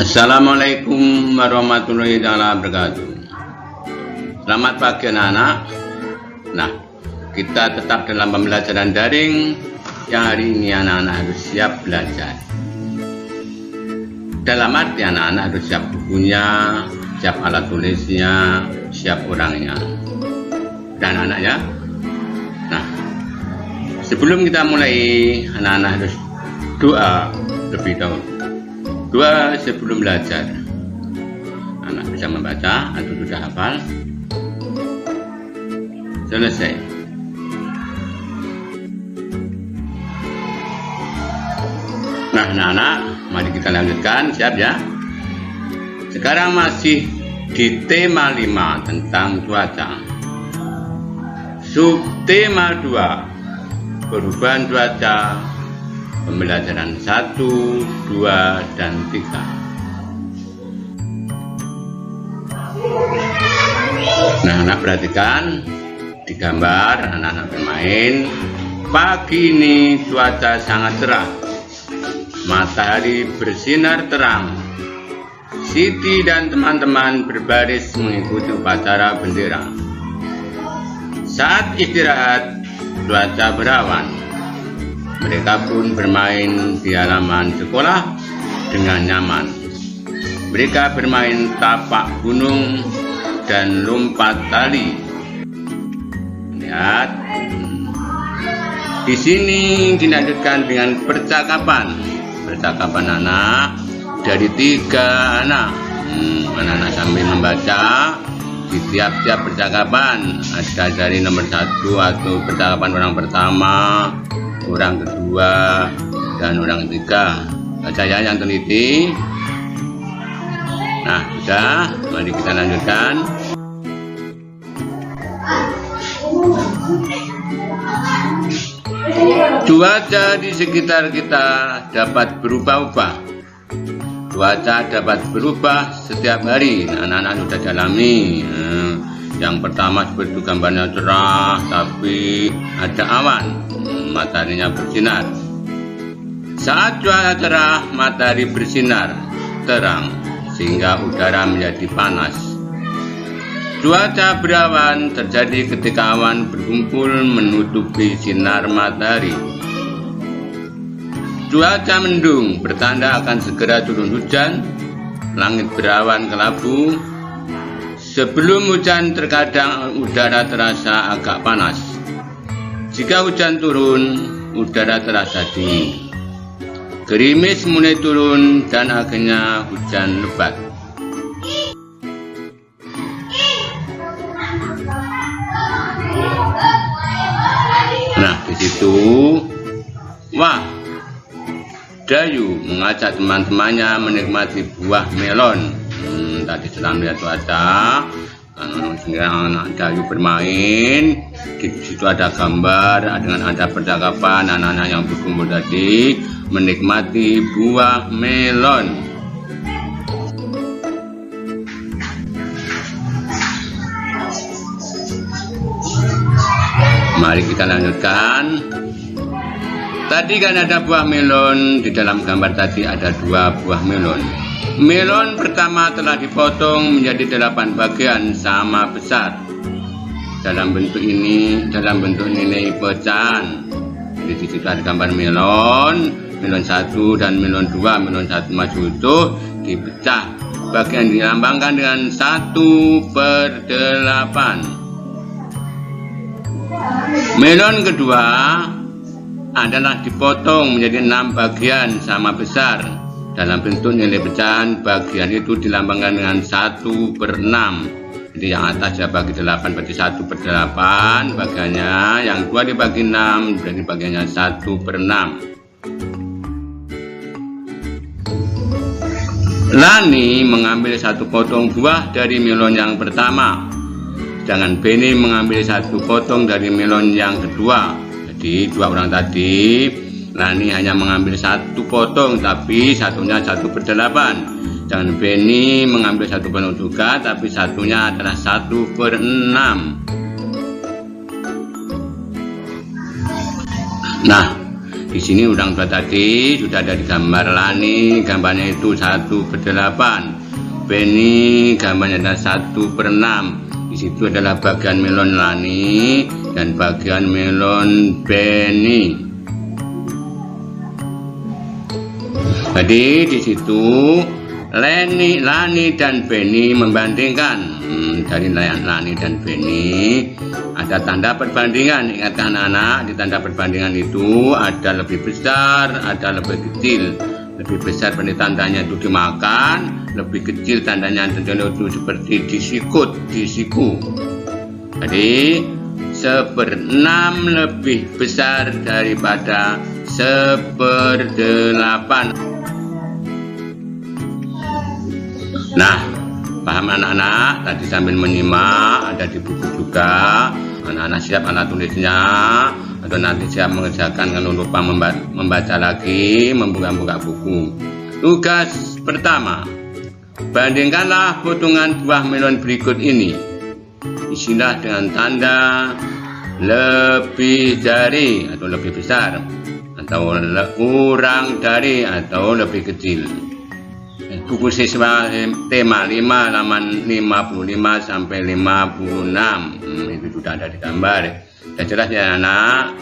Assalamualaikum warahmatullahi wabarakatuh. Selamat pagi anak-anak. Nah, kita tetap dalam pembelajaran daring yang hari ini anak-anak harus siap belajar. Dalam arti anak-anak harus siap bukunya, siap alat tulisnya, siap orangnya. Dan anak ya. Nah, sebelum kita mulai, anak-anak harus doa lebih dahulu. Doa sebelum belajar. Anak bisa membaca atau sudah hafal? Selesai. Nah, anak-anak, mari kita lanjutkan. Siap ya? Sekarang masih di tema 5 tentang cuaca. Subtema 2, perubahan cuaca. Pembelajaran 1, 2, dan 3. Nah, anak perhatikan di gambar anak-anak bermain. Pagi ini cuaca sangat cerah. Matahari bersinar terang. Siti dan teman-teman berbaris mengikuti upacara bendera. Saat istirahat, cuaca berawan. Mereka pun bermain di halaman sekolah dengan nyaman. Mereka bermain tapak gunung dan lompat tali. Lihat. Di sini dilanjutkan dengan percakapan. Percakapan anak dari 3 anak. Anak-anak sambil membaca di tiap-tiap percakapan. Ada dari nomor 1 atau percakapan orang pertama, orang kedua, dan orang ketiga. Baca ya yang teliti. Nah, sudah. Mari kita lanjutkan. Cuaca di sekitar kita dapat berubah-ubah. Cuaca dapat berubah setiap hari. Anak-anak sudah dalami. Yang pertama seperti gambarnya cerah, tapi ada awan. Mataharinya bersinar. Saat cuaca cerah, matahari bersinar terang sehingga udara menjadi panas. Cuaca berawan terjadi ketika awan berkumpul menutupi sinar matahari. Cuaca mendung bertanda akan segera turun hujan. Langit berawan kelabu. Sebelum hujan terkadang udara terasa agak panas. Jika hujan turun, udara terasa dingin. Gerimis mulai turun dan akhirnya hujan lebat. Nah, di situ, wah, Dayu mengajak teman-temannya menikmati buah melon. Tadi sedang melihat cuaca. Anak Dayu bermain. Di situ ada gambar dengan ada percakapan anak-anak yang berkumpul tadi menikmati buah melon. Mari kita lanjutkan. Tadi kan ada buah melon. Di dalam gambar tadi ada 2 buah melon. Melon pertama telah dipotong menjadi 8 bagian sama besar. Dalam bentuk nilai pecahan. Di situ ada gambar melon 1 dan melon 2. Melon 1 maju utuh dipecah. Bagian dilambangkan dengan 1/8. Melon kedua adalah dipotong menjadi 6 bagian sama besar. Dalam bentuk nilai pecahan, bagian itu dilambangkan dengan 1/6. Jadi yang atas ya bagi 8 berarti 1/8 bagiannya, yang 2 dibagi 6 berarti bagiannya 1/6. Lani mengambil 1 potong buah dari melon yang pertama, sedangkan Beni mengambil 1 potong dari melon yang kedua. Jadi 2 orang tadi, Lani hanya mengambil 1 potong, tapi satunya 1/8. Jangan Beni mengambil 1 potong juga, tapi satunya adalah 1/6. Nah, Di sini urang 2 tadi sudah ada di gambar Lani, gambarnya itu 1/8. Beni gambarnya ada 1/6. Di situ adalah bagian melon Lani dan bagian melon Beni. Jadi di situ Lani dan Beni membandingkan. Dari Lani dan Beni ada tanda perbandingan. Ingat anak-anak, di tanda perbandingan itu ada lebih besar, ada lebih kecil. Lebih besar berarti tandanya itu dimakan, lebih kecil tandanya itu seperti disiku. Jadi 1/6 lebih besar daripada 1/8. Nah, paham anak-anak? Tadi sambil menyimak, ada di buku juga. Anak-anak siap alat tulisnya, atau nanti siap mengerjakan kalau lupa membaca lagi, membuka buku. Tugas pertama, bandingkanlah potongan buah melon berikut ini. Isilah dengan tanda lebih dari atau lebih besar, atau kurang dari atau lebih kecil. Buku siswa tema 5 halaman 55 sampai 56. Itu sudah ada di gambar. Sudah jelas ya anak?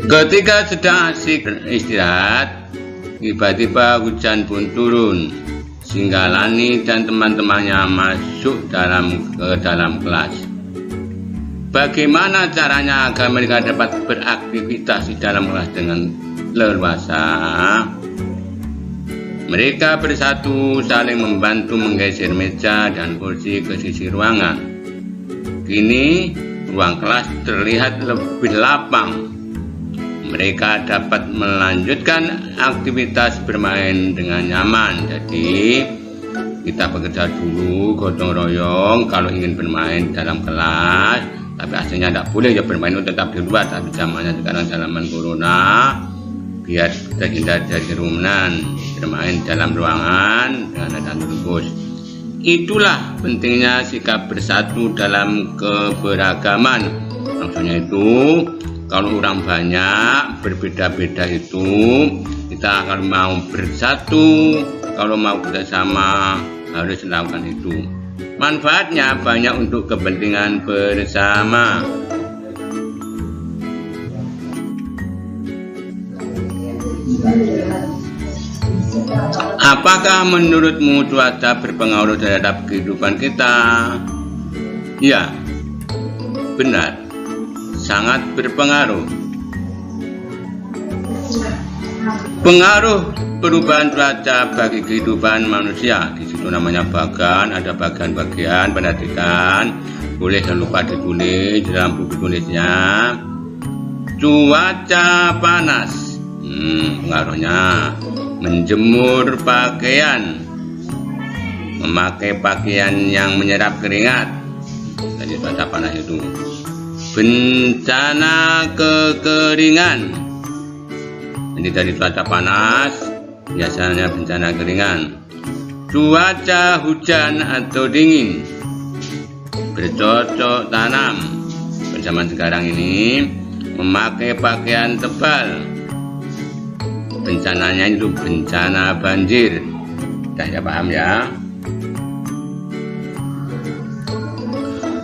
Ketika sedang asik istirahat, tiba-tiba hujan pun turun, sehingga Lani dan teman-temannya masuk ke dalam kelas. Bagaimana caranya agar mereka dapat beraktivitas di dalam kelas dengan leluasa? Mereka bersatu saling membantu menggeser meja dan kursi ke sisi ruangan. Kini ruang kelas terlihat lebih lapang. Mereka dapat melanjutkan aktivitas bermain dengan nyaman. Jadi kita bekerja dulu gotong royong kalau ingin bermain dalam kelas. Tapi aslinya tidak boleh ya, bermain itu tetap di luar. Tapi zamannya sekarang zaman corona, biar terhindar dari kerumunan, bermain dalam ruangan dengan adanya terus. Itulah pentingnya sikap bersatu dalam keberagaman. Maksudnya itu, kalau orang banyak berbeda-beda itu, kita akan mau bersatu, kalau mau bersama harus melakukan itu. Manfaatnya banyak untuk kepentingan bersama. Apakah menurutmu cuaca berpengaruh terhadap kehidupan kita? Ya, benar, sangat berpengaruh. Pengaruh perubahan cuaca bagi kehidupan manusia. Di situ namanya bagan, ada bagian-bagian, perhatikan. Boleh jangan lupa ditulis dalam buku tulisnya. Cuaca panas. Pengaruhnya menjemur pakaian, memakai pakaian yang menyerap keringat. Jadi cuaca panas itu. Bencana kekeringan. Jadi dari cuaca panas biasanya bencana keringan. Cuaca hujan atau dingin. Bercocok tanam. Zaman sekarang ini memakai pakaian tebal. Bencananya itu bencana banjir. Sudah ya, paham ya?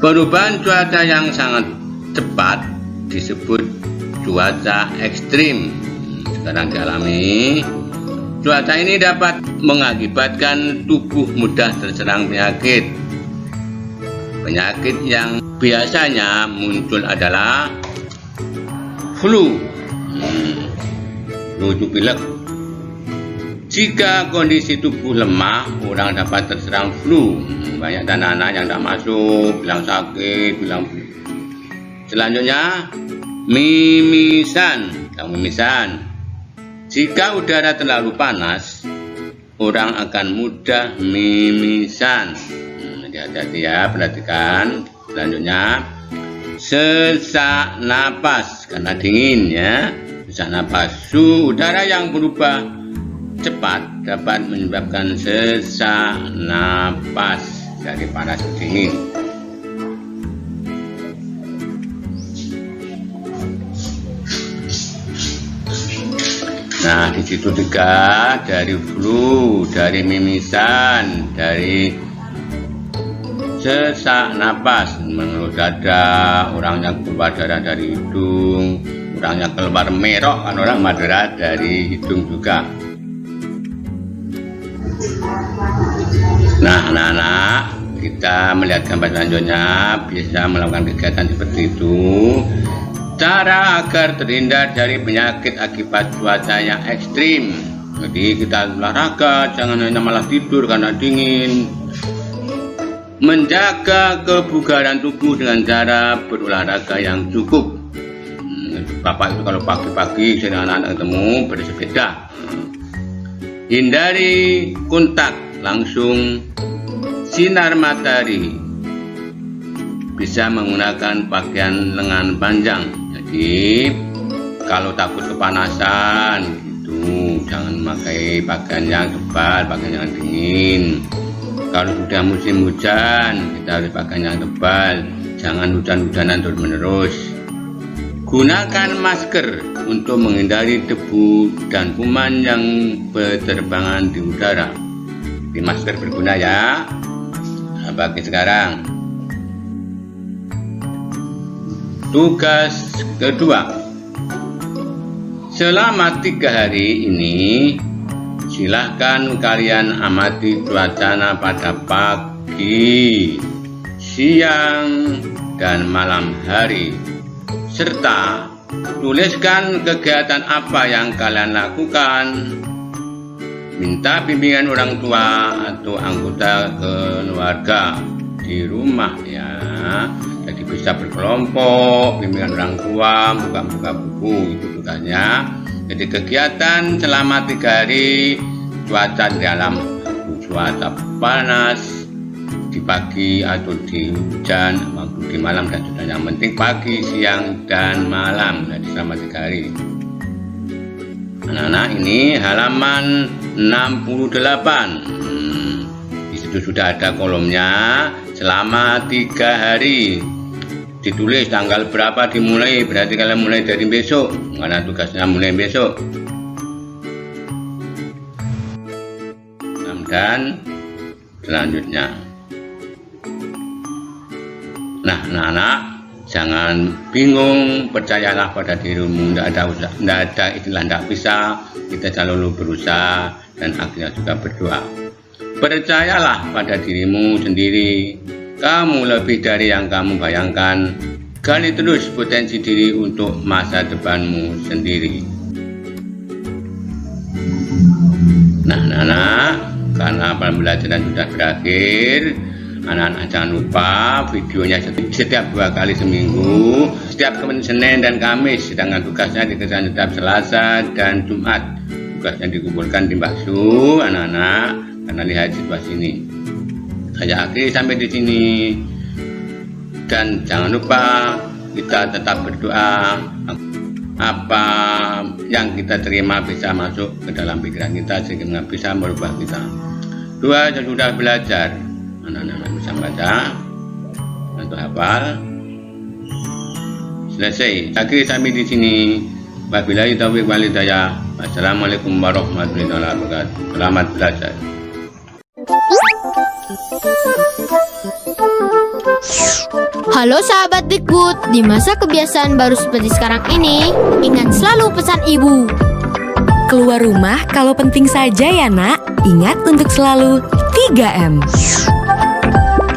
Perubahan cuaca yang sangat cepat disebut cuaca ekstrim. Sekarang dialami. Cuaca ini dapat mengakibatkan tubuh mudah terserang penyakit. Penyakit yang biasanya muncul adalah flu. Flu itu pilek. Jika kondisi tubuh lemah, orang dapat terserang flu. Banyak anak-anak yang tidak masuk, bilang sakit, bilang flu. Selanjutnya, mimisan. Mimisan. Jika udara terlalu panas, orang akan mudah mimisan. Hati-hati ya, perhatikan. Selanjutnya, sesak napas karena dingin ya. Sesak napas. Suhu udara yang berubah cepat dapat menyebabkan sesak napas dari panas ke dingin. situ 3, dari flu, dari mimisan, dari sesak napas, mengeluh dada, orangnya keluar darah dari hidung, orangnya keluar merok, kan orang Madura dari hidung juga. Nah, anak-anak, kita melihat gambar selanjutnya, bisa melakukan kegiatan seperti itu. Cara agar terhindar dari penyakit akibat cuaca yang ekstrim. Jadi kita olahraga, jangan hanya malah tidur karena dingin. Menjaga kebugaran tubuh dengan cara berolahraga yang cukup. Bapak itu kalau pagi-pagi dengan anak-anak ketemu bersepeda. Hindari kontak langsung sinar matahari. Bisa menggunakan pakaian lengan panjang. Jadi kalau takut kepanasan gitu, jangan memakai pakaian yang tebal, pakaian yang dingin. Kalau sudah musim hujan, kita harus pakaian yang tebal, jangan hujan-hujanan terus-menerus. Gunakan masker untuk menghindari debu dan kuman yang berterbangan di udara. Di masker berguna ya. Nah, bagi sekarang. Tugas kedua, selama 3 hari ini silahkan kalian amati cuaca pada pagi, siang, dan malam hari, serta tuliskan kegiatan apa yang kalian lakukan. Minta bimbingan orang tua atau anggota keluarga di rumah ya. Jadi bisa berkelompok, bimbingan orang tua, buka-buka buku, itu tugasnya. Jadi kegiatan selama 3 hari, cuaca dalam cuaca panas, di pagi atau di hujan, waktu di malam dan juga yang penting pagi, siang, dan malam. Jadi selama 3 hari. Anak-anak, ini halaman 68. Di situ sudah ada kolomnya selama 3 hari. Ditulis tanggal berapa dimulai, berarti kalian mulai dari besok karena tugasnya mulai besok. Dan selanjutnya, nah anak-anak, jangan bingung, percayalah pada dirimu. Tidak ada istilah tidak bisa, kita selalu berusaha dan akhirnya juga berdoa. Percayalah pada dirimu sendiri. Kamu lebih dari yang kamu bayangkan. Gali terus potensi diri untuk masa depanmu sendiri. Nah, anak-anak, karena pembelajaran sudah berakhir, anak-anak jangan lupa videonya setiap 2 kali seminggu, setiap Senin dan Kamis, sedangkan tugasnya dikerjakan setiap Selasa dan Jumat. Tugasnya dikumpulkan di Mbak Su, anak-anak, karena lihat situasi ini. Saya akhiri sampai di sini, dan jangan lupa kita tetap berdoa. Apa yang kita terima bisa masuk ke dalam pikiran kita sehingga bisa merubah kita. Doa yang sudah belajar, anak-anak bisa baca atau hafal. Selesai. Akhiri sampai di sini. Wabillahi taufiq wal hidayah. Wassalamualaikum warahmatullahi wabarakatuh. Selamat belajar. Halo sahabat Dikbud, di masa kebiasaan baru seperti sekarang ini, ingat selalu pesan ibu. Keluar rumah kalau penting saja ya nak, ingat untuk selalu 3M.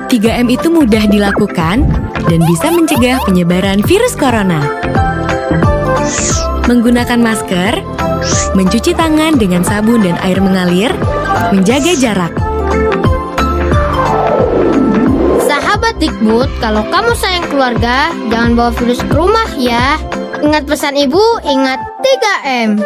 3M itu mudah dilakukan dan bisa mencegah penyebaran virus corona. Menggunakan masker, mencuci tangan dengan sabun dan air mengalir, menjaga jarak. Sahabat Dikbud, kalau kamu sayang keluarga, jangan bawa virus ke rumah ya. Ingat pesan ibu, ingat 3M.